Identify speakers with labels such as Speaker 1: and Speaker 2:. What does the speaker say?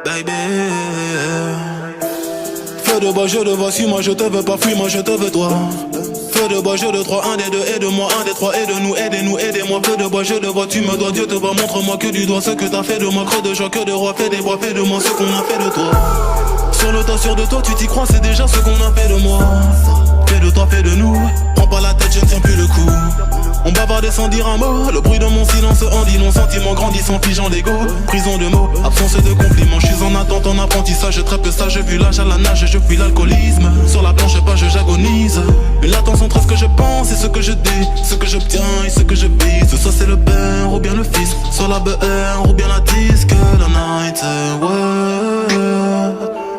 Speaker 1: baby. Feu de bois, je te vois, suis-moi, je te veux pas, fuis-moi, je te veux toi. Feu de bois, je de trois, un des deux, aide-moi, un des trois, aide-nous, aidez-nous, aidez-moi. Feu de bois, je te vois, tu me dois, Dieu te voit, montre-moi que du doigt ce que t'as fait de moi, creux de joie, que de roi, fais des bois, fais de moi ce qu'on a fait de toi. Sur le tas, sûr de toi, tu t'y crois, c'est déjà ce qu'on a fait de moi. Fais de toi, fais de nous, prends pas la tête, je ne tiens plus le coup. On bavardait sans dire un mot, le bruit de mon silence en dit non, sentiment grandissant, figeant l'ego. Prison de mots, absence de compliments, je suis en attente, en apprentissage, je trappe ça, je vis l'âge à la nage, je fuis l'alcoolisme. Sur la planche page, j'agonise. Une latence entre ce que je pense et ce que je dis, ce que j'obtiens et ce que je vise. Soit c'est le père ou bien le fils, soit la BR ou bien la disque, la night, ouais.